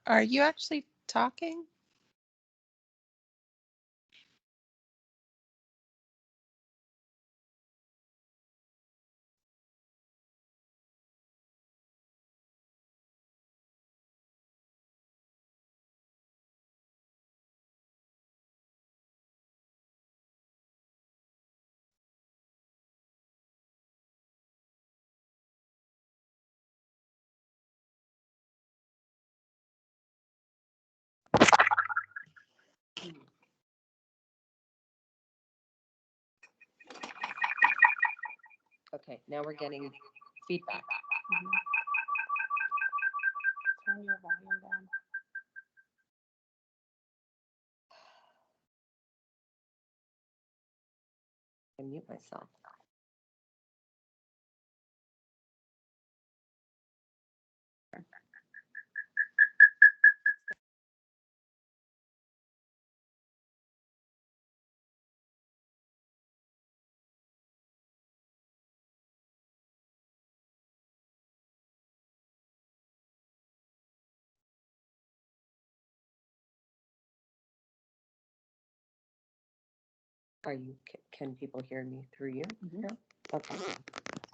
Are you actually talking? Okay, now we're getting feedback. Turn your volume down. I mute myself. Are you? Can people hear me through you? Mhm. No? Okay.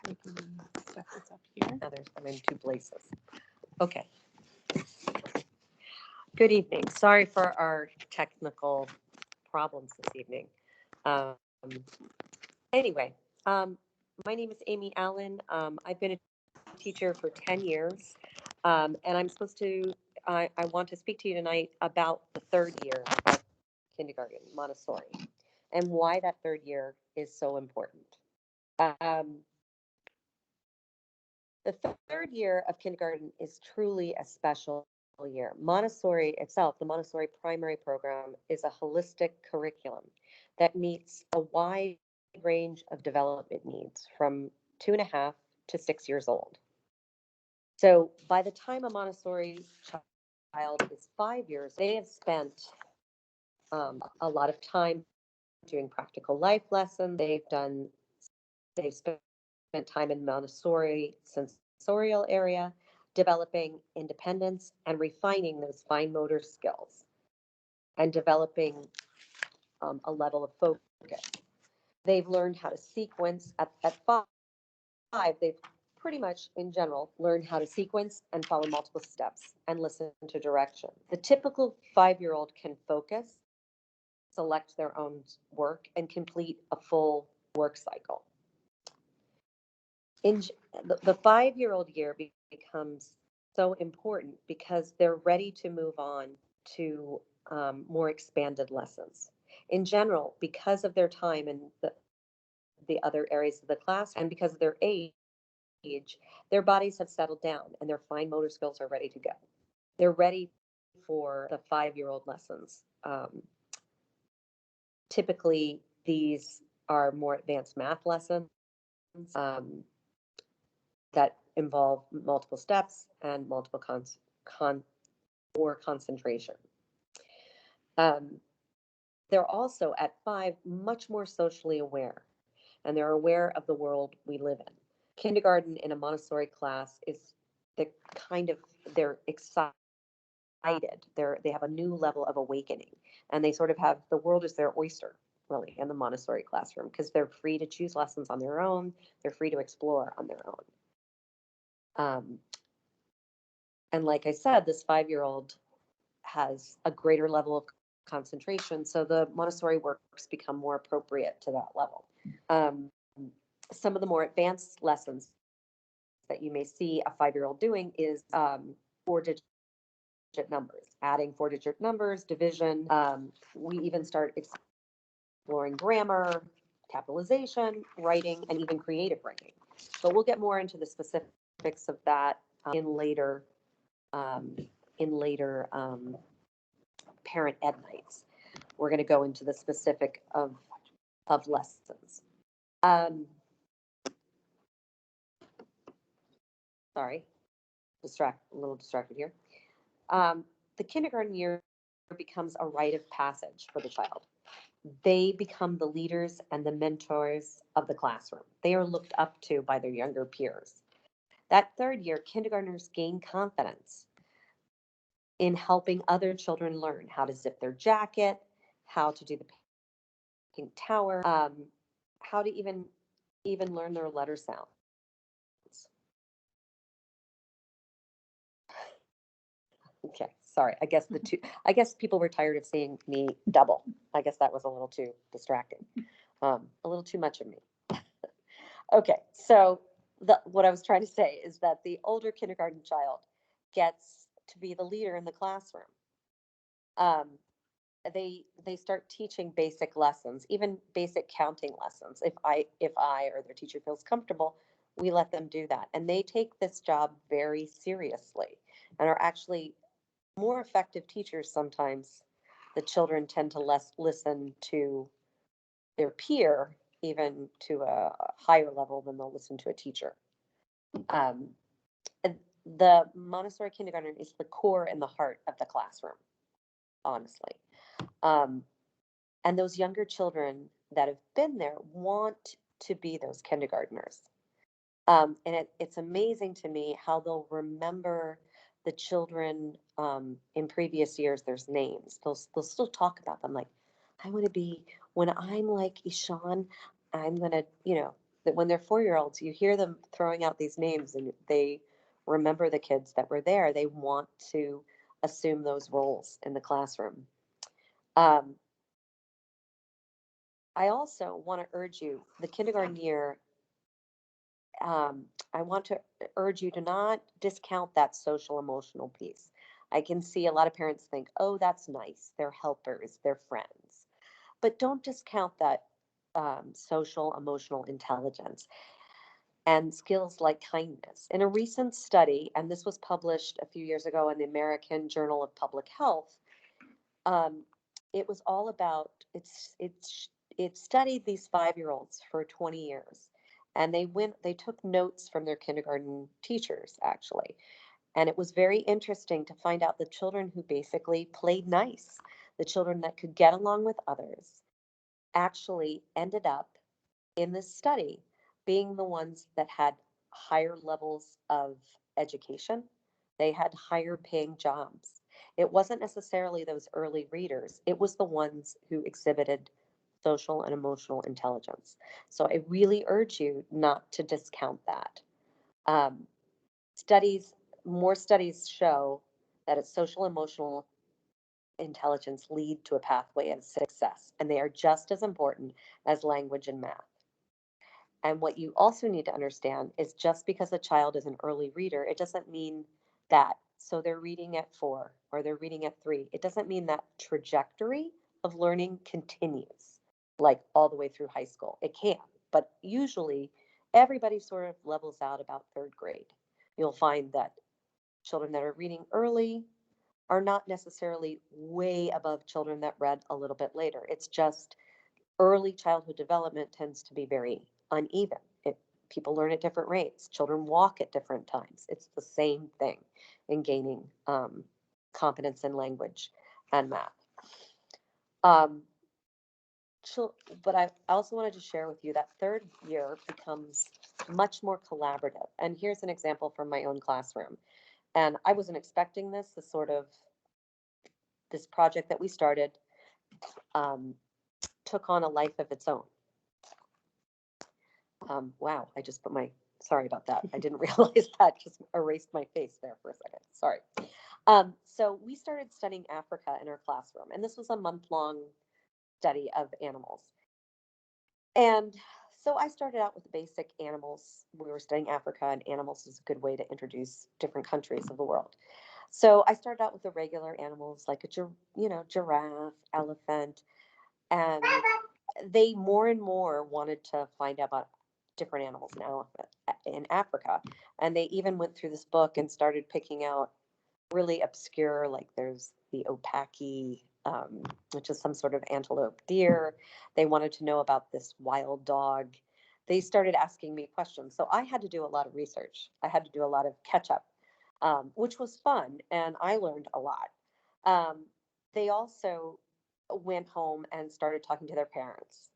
We can set this up here. Now I'm in two places. Okay. Good evening. Sorry for our technical problems this evening. Um, anyway, my name is Amy Allen. I've been a teacher for 10 years, and I want to speak to you tonight about the third year of kindergarten, Montessori, and why that third year is so important. Um, the third year of kindergarten is truly a special year. Montessori itself, the Montessori primary program, is a holistic curriculum that meets a wide range of development needs from 2.5 to 6 years old. So by the time a Montessori child is 5 years, they have spent a lot of time doing practical life lessons. They've spent time in Montessori sensorial area, developing independence and refining those fine motor skills and developing a level of focus. They've learned how to sequence at 5. They've pretty much in general learned how to sequence and follow multiple steps and listen to direction. The typical 5-year-old can focus, select their own work, and complete a full work cycle. In the 5-year-old year becomes so important because they're ready to move on to more expanded lessons. In general, because of their time in the other areas of the class and because of their age, their bodies have settled down and their fine motor skills are ready to go. They're ready for the 5-year-old lessons. Typically, these are more advanced math lessons that involve multiple steps and multiple concentration. They're also at 5 much more socially aware, and they're aware of the world we live in. Kindergarten in a Montessori class is the kind of they're excited. They have a new level of awakening, and they sort of have the world is their oyster, really, in the Montessori classroom because they're free to choose lessons on their own. They're free to explore on their own. And like I said, this 5-year-old has a greater level of concentration, so the Montessori works become more appropriate to that level. Some of the more advanced lessons that you may see a 5-year-old doing is 4-digit numbers, adding 4-digit numbers, division. We even start exploring grammar, capitalization, writing, and even creative writing. But we'll get more into the specifics of that in later parent ed nights. We're going to go into the specific of lessons. Sorry, a little distracted here. The kindergarten year becomes a rite of passage for the child. They become the leaders and the mentors of the classroom. They are looked up to by their younger peers. That third year, kindergartners gain confidence. in helping other children learn how to zip their jacket, how to do the pink tower, how to even learn their letter sounds. Okay, sorry. I guess people were tired of seeing me double. I guess that was a little too distracting. A little too much of me. Okay, so what I was trying to say is that the older kindergarten child gets to be the leader in the classroom. Um, they start teaching basic lessons, even basic counting lessons. If I or their teacher feels comfortable, we let them do that, and they take this job very seriously and are actually more effective teachers sometimes. The children tend to less listen to their peer, even to a higher level than they'll listen to a teacher. Um, the Montessori kindergarten is the core and the heart of the classroom, honestly. Um, and those younger children that have been there want to be those kindergartners. And it's amazing to me how they'll remember the children in previous years. There's names. They'll still talk about them. Like, I want to be when I'm like Ishan. I'm gonna, that when they're 4-year-olds, you hear them throwing out these names, and they remember the kids that were there. They want to assume those roles in the classroom. Um, I also want to urge you, the kindergarten year, I want to urge you to not discount that social emotional piece. I can see a lot of parents think, oh, that's nice. They're helpers, they're friends. But don't discount that social emotional intelligence and skills like kindness. In a recent study, and this was published a few years ago in the American Journal of Public Health, um, it was all about it studied these 5-year-olds for 20 years, and they took notes from their kindergarten teachers, actually. And it was very interesting to find out the children who basically played nice, the children that could get along with others, actually ended up in this study being the ones that had higher levels of education. They had higher paying jobs. It wasn't necessarily those early readers, it was the ones who exhibited social and emotional intelligence. So I really urge you not to discount that. Um, studies, more studies show that it's social emotional intelligence lead to a pathway of success, and they are just as important as language and math. And what you also need to understand is just because a child is an early reader, it doesn't mean that, so they're reading at 4 or they're reading at 3. It doesn't mean that trajectory of learning continues like all the way through high school. It can, but usually everybody sort of levels out about 3rd grade. You'll find that children that are reading early are not necessarily way above children that read a little bit later. It's just early childhood development tends to be very uneven. People learn at different rates. Children walk at different times. It's the same thing in gaining competence in language and math. Um, but I also wanted to share with you that 3rd year becomes much more collaborative. And here's an example from my own classroom. And I wasn't expecting this sort of this project that we started um, took on a life of its own. Wow, I just put my, sorry about that. I didn't realize that just erased my face there for a second. Sorry. So we started studying Africa in our classroom, and this was a month-long study of animals. And so I started out with the basic animals. We were studying Africa, and animals is a good way to introduce different countries of the world. So I started out with the regular animals like giraffe, elephant, and they more and more wanted to find out about different animals in Africa. And they even went through this book and started picking out really obscure, like there's the opaki, which is some sort of antelope deer. They wanted to know about this wild dog. They started asking me questions. So I had to do a lot of research. I had to do a lot of catch up, which was fun. And I learned a lot. They also went home and started talking to their parents.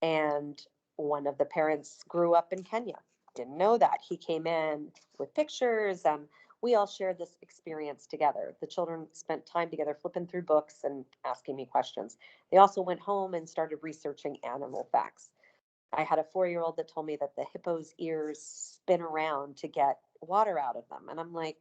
And one of the parents grew up in Kenya. Didn't know that. He came in with pictures and we all shared this experience together. The children spent time together flipping through books and asking me questions. They also went home and started researching animal facts. I had a 4-year-old that told me that the hippo's ears spin around to get water out of them. And I'm like,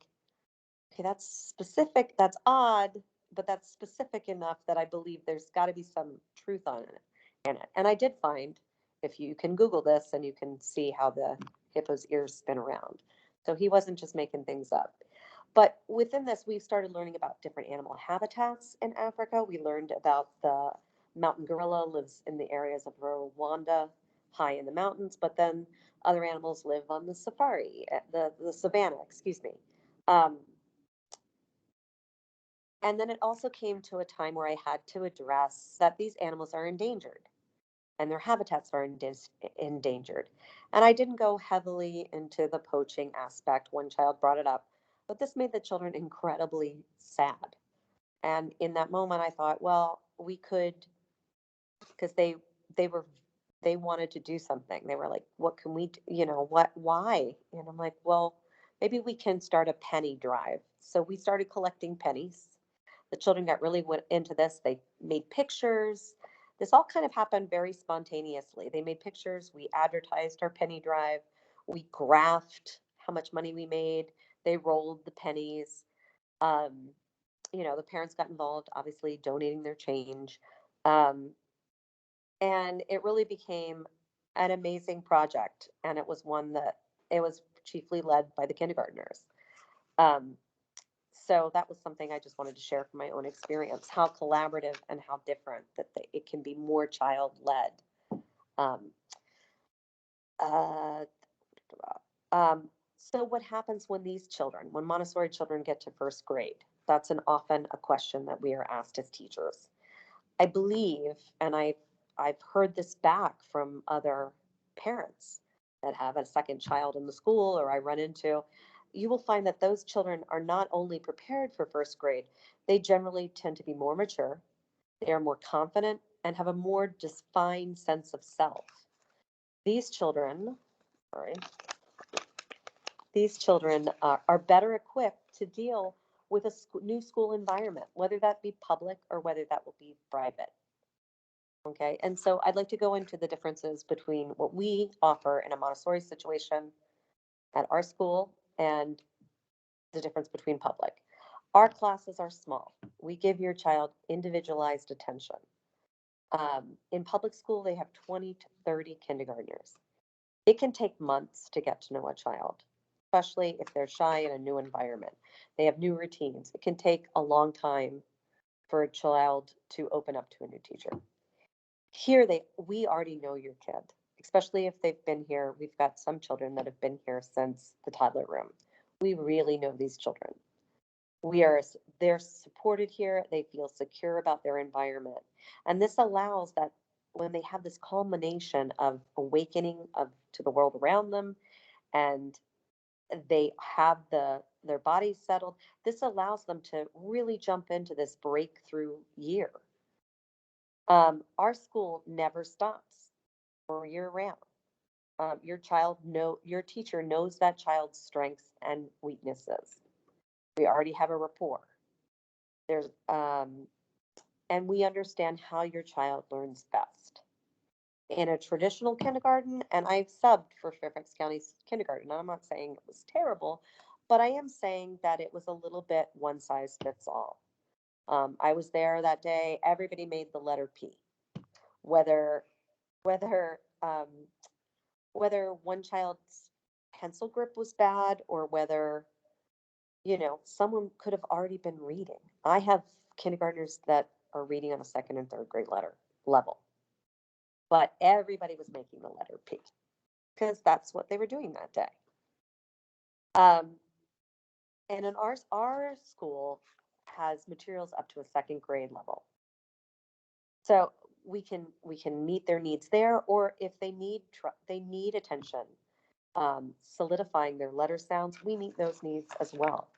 okay, that's specific, that's odd, but that's specific enough that I believe there's got to be some truth on it in it. And I did find, if you can Google this and you can see how the hippo's ears spin around. So he wasn't just making things up. But within this, we started learning about different animal habitats in Africa. We learned about the mountain gorilla lives in the areas of Rwanda, high in the mountains, but then other animals live on the safari, the savannah, excuse me. Um, and then it also came to a time where I had to address that these animals are endangered and their habitats are endangered. And I didn't go heavily into the poaching aspect. One child brought it up, but this made the children incredibly sad. And in that moment, I thought, well, we could, because they were they wanted to do something. They were like, what can we do? What, why? And I'm like, well, maybe we can start a penny drive. So we started collecting pennies. The children got really went into this. They made pictures. This all kind of happened very spontaneously. They made pictures. We advertised our penny drive. We graphed how much money we made. They rolled the pennies. Um, the parents got involved, obviously donating their change. Um, and it really became an amazing project. And it was one that it was chiefly led by the kindergartners. Um, so that was something I just wanted to share from my own experience, how collaborative and how different that it can be more child led. Um, uh, so what happens when these children, when Montessori children get to first grade? That's often a question that we are asked as teachers. I believe, and I've heard this back from other parents that have a second child in the school or I run into, you will find that those children are not only prepared for first grade, they generally tend to be more mature, they are more confident, and have a more defined sense of self. These children, sorry, these children are better equipped to deal with a new school environment, whether that be public or whether that will be private. Okay, and so I'd like to go into the differences between what we offer in a Montessori situation at our school and the difference between public. Our classes are small. We give your child individualized attention. In public school, they have 20 to 30 kindergartners. It can take months to get to know a child, especially if they're shy in a new environment. They have new routines. It can take a long time for a child to open up to a new teacher. Here, we already know your kid, especially if they've been here. We've got some children that have been here since the toddler room. We really know these children. They're supported here. They feel secure about their environment. And this allows that when they have this culmination of awakening to the world around them and they have their bodies settled, this allows them to really jump into this breakthrough year. Our school never stops for year round. Your teacher knows that child's strengths and weaknesses. We already have a rapport. There's and we understand how your child learns best. In a traditional kindergarten, and I've subbed for Fairfax County's kindergarten, and I'm not saying it was terrible, but I am saying that it was a little bit one size fits all. I was there that day. Everybody made the letter P, whether whether um, whether one child's pencil grip was bad or whether, someone could have already been reading. I have kindergartners that are reading on a second and third grade level, but everybody was making the letter P because that's what they were doing that day. Um, and in our school has materials up to a second grade level. So we can meet their needs there, or if they need attention, solidifying their letter sounds, we meet those needs as well.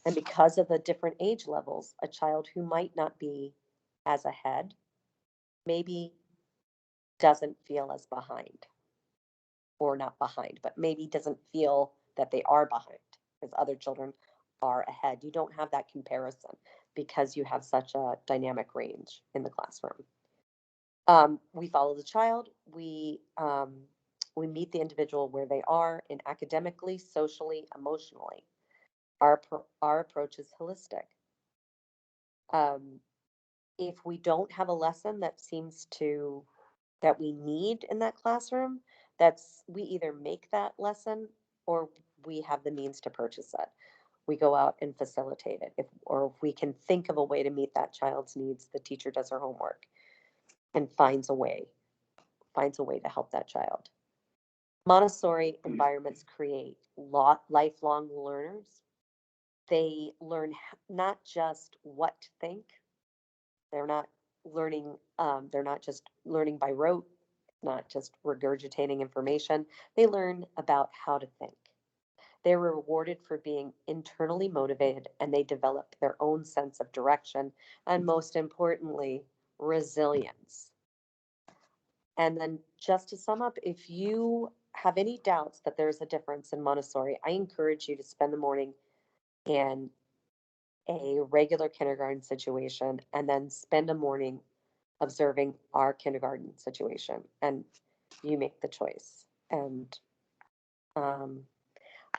And because of the different age levels, a child who might not be as ahead maybe doesn't feel as behind, or not behind, but maybe doesn't feel that they are behind. because other children are ahead. You don't have that comparison because you have such a dynamic range in the classroom. We follow the child. We meet the individual where they are in academically, socially, emotionally. Our approach is holistic. Um, if we don't have a lesson that we need in that classroom, we either make that lesson or we have the means to purchase it. We go out and facilitate it. If we can think of a way to meet that child's needs, the teacher does her homework and finds a way to help that child. Montessori environments create lifelong learners. They learn not just what to think. They're not they're not just learning by rote, not just regurgitating information. They learn about how to think. They're rewarded for being internally motivated, and they develop their own sense of direction and, most importantly, resilience. And then, just to sum up, if you have any doubts that there's a difference in Montessori, I encourage you to spend the morning in a regular kindergarten situation and then spend a morning observing our kindergarten situation, and you make the choice. And um,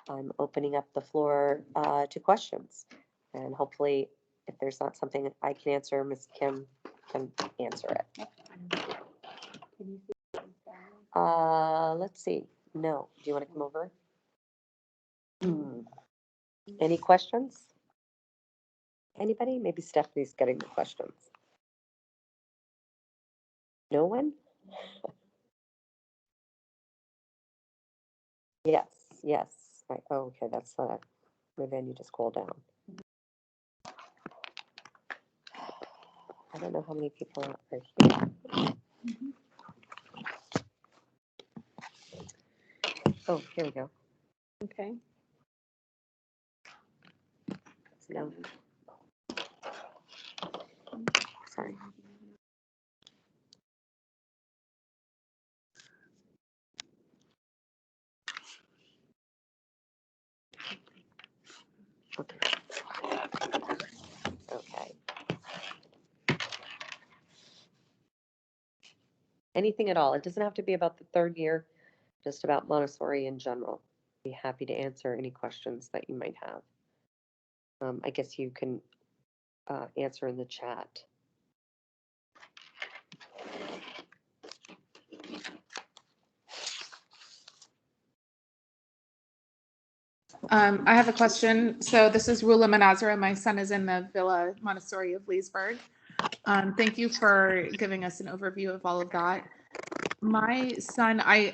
I'm opening up the floor to questions, and hopefully, if there's not something I can answer, Ms. Kim can answer it. Let's see. No. Do you want to come over? Any questions? Anybody? Maybe Stephanie's getting the questions. No one? Yes, yes. Oh, okay, that's maybe I need to scroll down. I don't know how many people are here. Oh, here we go. Okay. No. Sorry. Okay. Okay. Anything at all. It doesn't have to be about the third year, just about Montessori in general. Be happy to answer any questions that you might have. I guess you can answer in the chat. I have a question. So this is Rula Manazara. My son is in the Villa Montessori of Leesburg. Thank you for giving us an overview of all of that. My son, I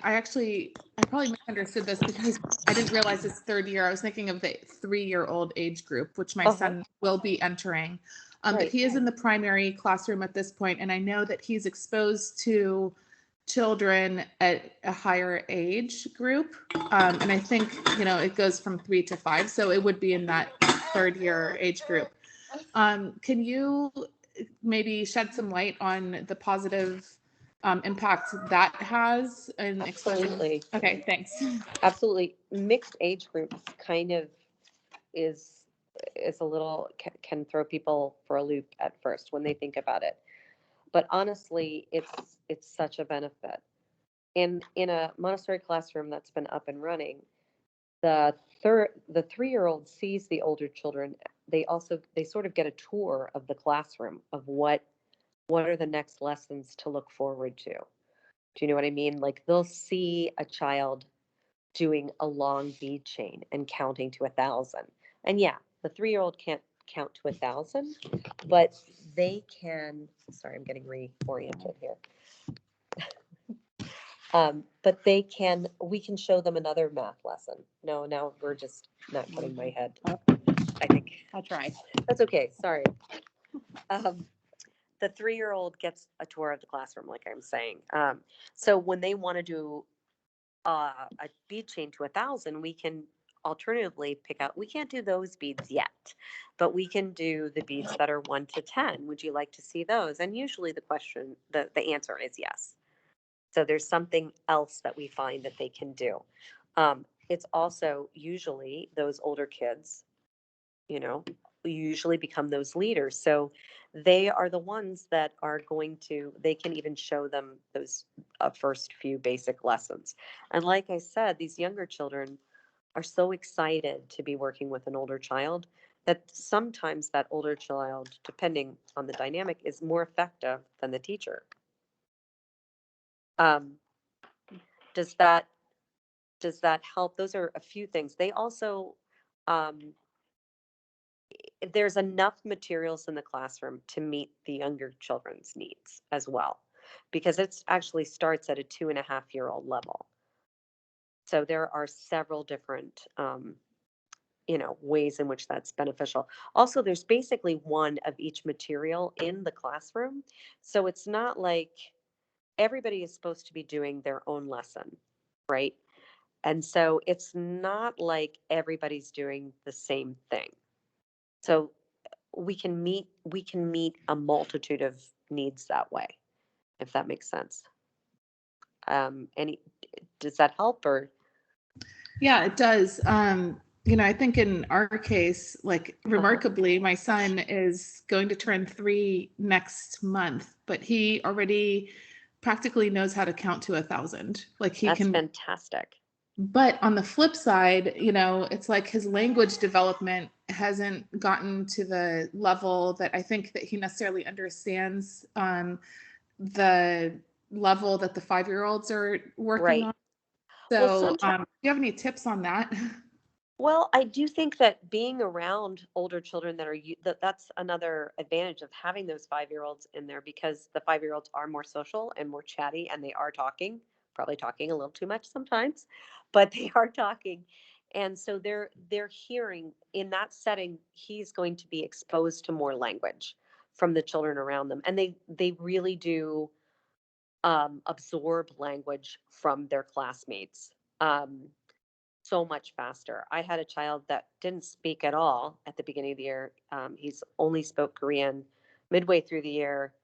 probably misunderstood this because I didn't realize it's third year. I was thinking of the 3-year-old age group, which my son will be entering. But he is in the primary classroom at this point, and I know that he's exposed to children at a higher age group. And I think, it goes from 3 to 5. So it would be in that third year age group. Can you maybe shed some light on the positive impact that has in Absolutely. Okay, thanks. Absolutely. Mixed age groups kind of is a little can throw people for a loop at first when they think about it. But honestly, it's such a benefit. In a Montessori classroom that's been up and running, the 3-year-old sees the older children. They sort of get a tour of the classroom of what are the next lessons to look forward to. Do you know what I mean? Like, they'll see a child doing a long bead chain and counting to 1,000. And yeah, the 3-year-old can't count to 1,000, but they can. Sorry, I'm getting reoriented here. But we can show them another math lesson. No, now we're just not getting my head. I think. I'll try. That's okay. Sorry. The 3-year-old gets a tour of the classroom, like I'm saying. So when they want to do a bead chain to 1,000, we can alternatively pick out. We can't do those beads yet, but we can do the beads that are 1 to 10. Would you like to see those? And usually the answer is yes. So there's something else that we find that they can do. it's also usually those older kids, you know, who usually become those leaders. So they are the ones that are going to, they can even show them those first few basic lessons. And like I said, these younger children are so excited to be working with an older child that sometimes that older child, depending on the dynamic, is more effective than the teacher. Um, does that help? Those are a few things. They also, um, there's enough materials in the classroom to meet the younger children's needs as well, because it actually starts at a 2.5-year-old level. So there are several different, ways in which that's beneficial. Also, there's basically one of each material in the classroom. So it's not like everybody is supposed to be doing their own lesson, right? And so it's not like everybody's doing the same thing. So we can meet a multitude of needs that way, if that makes sense. Any Does that help or? Yeah, it does. I think in our case, like Uh-huh. remarkably, my son is going to turn 3 next month, but he already practically knows how to count to 1,000. Like he That's can, fantastic. but on the flip side, it's like his language development hasn't gotten to the level that I think that he necessarily understands the level that the 5-year-olds are working Right. on. Well, So, sometimes, do you have any tips on that? well, I do think that being around older children that are that's another advantage of having those 5-year-olds in there, because the 5-year-olds are more social and more chatty, and they are talking, probably talking a little too much sometimes, but they are talking. And so they're hearing in that setting, he's going to be exposed to more language from the children around them. And they really do absorb language from their classmates. So much faster. I had a child that didn't speak at all at the beginning of the year. He's only spoke Korean midway through the year.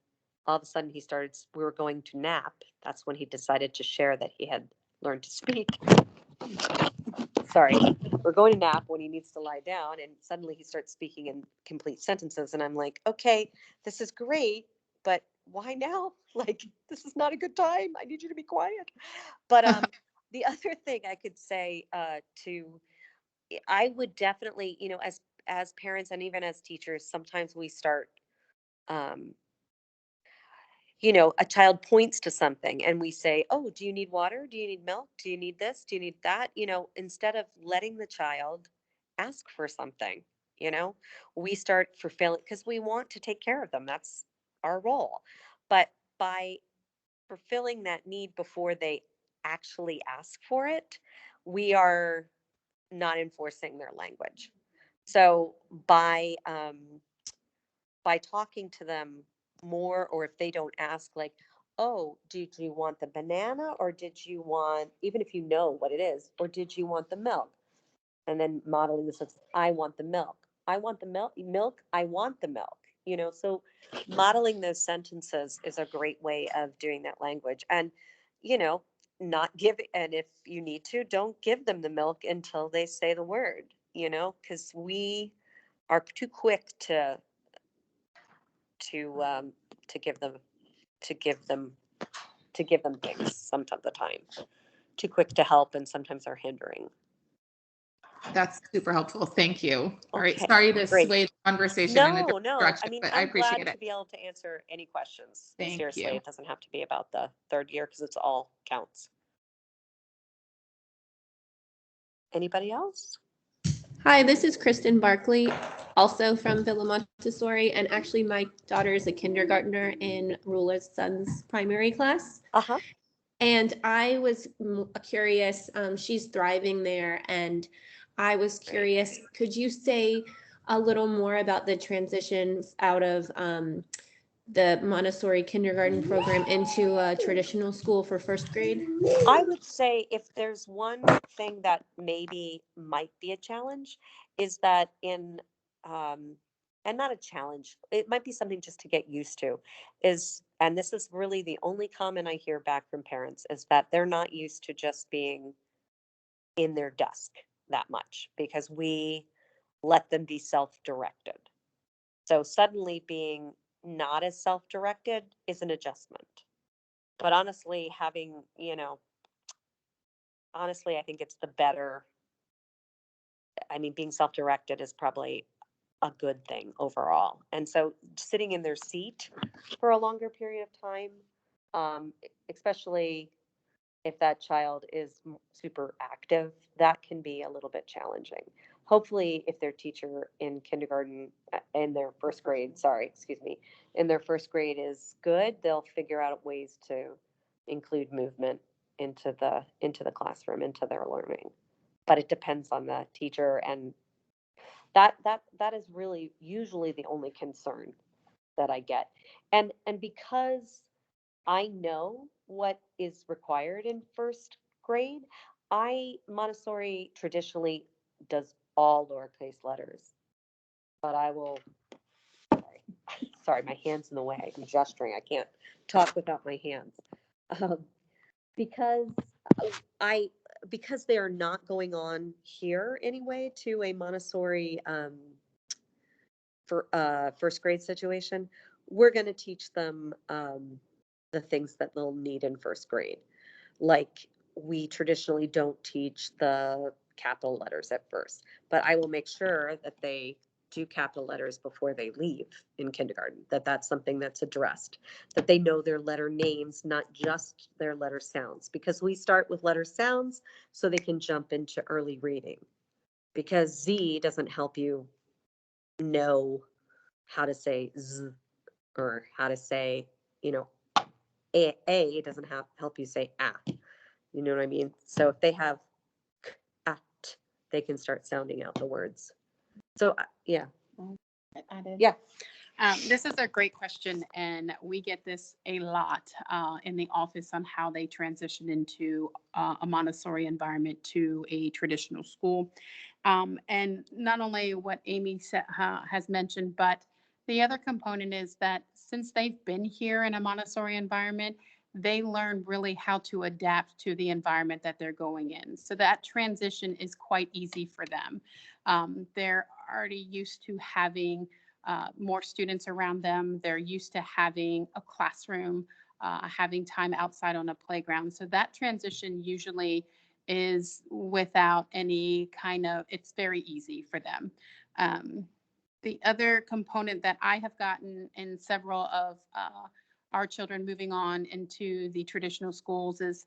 All of a sudden, we were going to nap. That's when he decided to share that he had learned to speak. Sorry. We're going to nap when he needs to lie down, and suddenly he starts speaking in complete sentences. And I'm like, okay, this is great, but why now? Like, this is not a good time. I need you to be quiet. But the other thing I could say I would definitely, as parents and even as teachers, sometimes we start, um, a child points to something and we say, "Oh, do you need water? Do you need milk? Do you need this? Do you need that?" Instead of letting the child ask for something, you know, we start fulfilling because we want to take care of them. That's our role. But by fulfilling that need before they actually ask for it, we are not enforcing their language. So by talking to them more, or if they don't ask, like, "Oh, did you want the banana, or did you want, even if you know what it is, or did you want the milk?" And then modeling this as, "I want the milk. I want the milk. I want the milk." So modeling those sentences is a great way of doing that language. And, you know, not give, and if you need to, don't give them the milk until they say the word, because we are too quick to um, to give them to give them to give them things sometimes the time. Too quick to help, and sometimes are hindering. That's super helpful. Thank you. All right. Okay, Sorry to great. sway the conversation in a No, different no. I direction, mean, but I I'm appreciate glad it. to be able to answer any questions. Thank Seriously, you. it doesn't have to be about the third year because it's all counts. Anybody else? Hi, this is Kristen Barkley, also from Villa Montessori, and actually my daughter is a kindergartner in Ruler's son's primary class. Uh-huh. And I was curious, she's thriving there, and I was curious, could you say a little more about the transition out of the Montessori kindergarten program into a traditional school for first grade? I would say if there's one thing that maybe might be a challenge is that and not a challenge, it might be something just to get used to, and this is really the only comment I hear back from parents, is that they're not used to just being in their desk that much because we let them be self-directed. So suddenly being not as self-directed is an adjustment. But honestly, honestly, I think it's the better. I mean, being self-directed is probably a good thing overall. And so sitting in their seat for a longer period of time, especially if that child is super active, that can be a little bit challenging. Hopefully, if their teacher in kindergarten, in their first grade, sorry, excuse me, in their first grade is good, they'll figure out ways to include movement into the classroom, into their learning. But it depends on the teacher, and that is really usually the only concern that I get. And because I know what is required in first grade, Montessori traditionally does all lowercase letters, but I will, sorry, my hand's in the way. I'm gesturing. I can't talk without my hands. Um, because I, because they are not going on here anyway to a Montessori for first grade situation, we're going to teach them the things that they'll need in first grade. Like we traditionally don't teach the capital letters at first, but I will make sure that they do capital letters before they leave in kindergarten, that's something that's addressed, that they know their letter names, not just their letter sounds, because we start with letter sounds so they can jump into early reading, because Z doesn't help you know how to say Z or how to say, A doesn't help you say ah. You know what I mean? So if they have k, at, they can start sounding out the words. So yeah. Added. Yeah. This is a great question, and we get this a lot in the office on how they transition into a Montessori environment to a traditional school. And not only what Amy has mentioned, but the other component is that since they've been here in a Montessori environment, they learn really how to adapt to the environment that they're going in. So that transition is quite easy for them. They're already used to having more students around them. They're used to having a classroom, having time outside on a playground. So that transition usually is without any kind of, it's very easy for them. The other component that I have gotten in several of our children moving on into the traditional schools is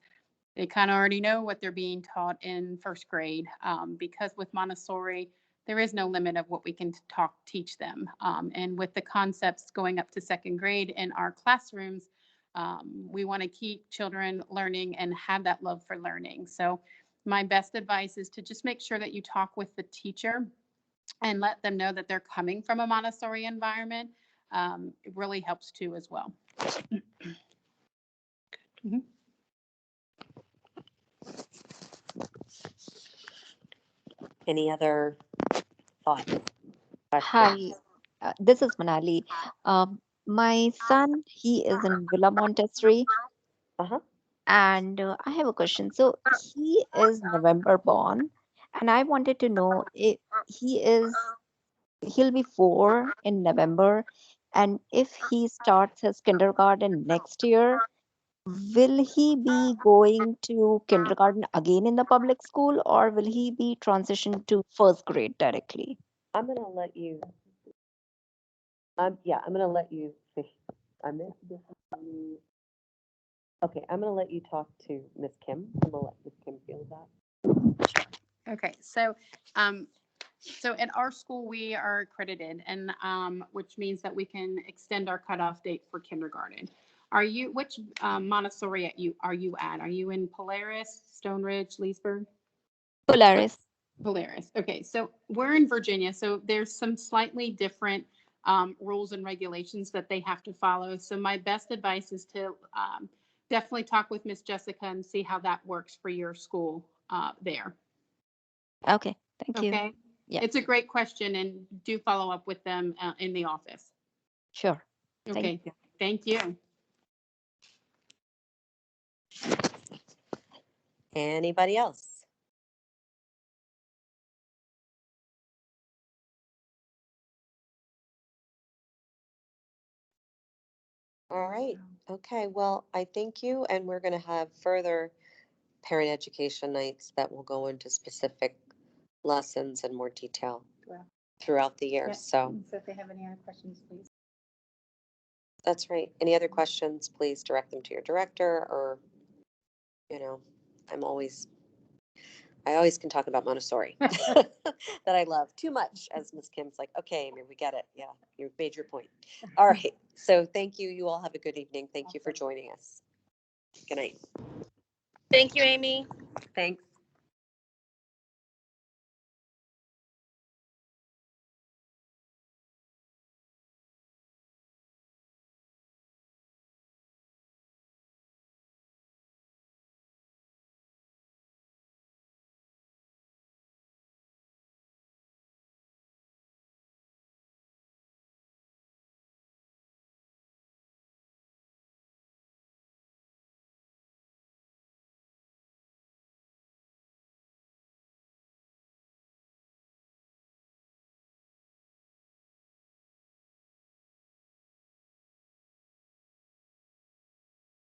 they kind of already know what they're being taught in first grade, because with Montessori, there is no limit of what we can teach them. And with the concepts going up to second grade in our classrooms, we want to keep children learning and have that love for learning. So my best advice is to just make sure that you talk with the teacher and let them know that they're coming from a Montessori environment. It really helps too as well. Mhm. Any other thoughts? Hi, this is Manali. My son, he is in Villa Montessori, Uh-huh. and I have a question. So he is November born, and I wanted to know if he'll be 4 in November, and if he starts his kindergarten next year, will he be going to kindergarten again in the public school, or will he be transitioned to first grade directly? I'm gonna let you. I'm gonna let you. I'm in. Okay, I'm gonna let you talk to Miss Kim. I'm gonna let Miss Kim feel that. Okay, so at our school, we are accredited, and which means that we can extend our cutoff date for kindergarten. Which Montessori are you at? Are you in Polaris, Stone Ridge, Leesburg? Polaris. Polaris. Okay, so we're in Virginia, so there's some slightly different rules and regulations that they have to follow. So my best advice is to definitely talk with Miss Jessica and see how that works for your school there. Okay, thank you. Okay. Yeah. It's a great question, and do follow up with them in the office. Sure. Okay. Thank you. Anybody else? All right. Okay, well, I thank you, and we're going to have further parent education nights that will go into specific lessons in more detail Wow. throughout the year. Yeah. So So if they have any other questions, please. that's right. Any other questions, please direct them to your director or, you know, I always can talk about Montessori that I love too much, as Miss Kim's like, okay, Amy, we get it. Yeah, you made your point. All right. So thank you. You all have a good evening. Thank you for joining us. Good night. Thank you, Amy. Thanks.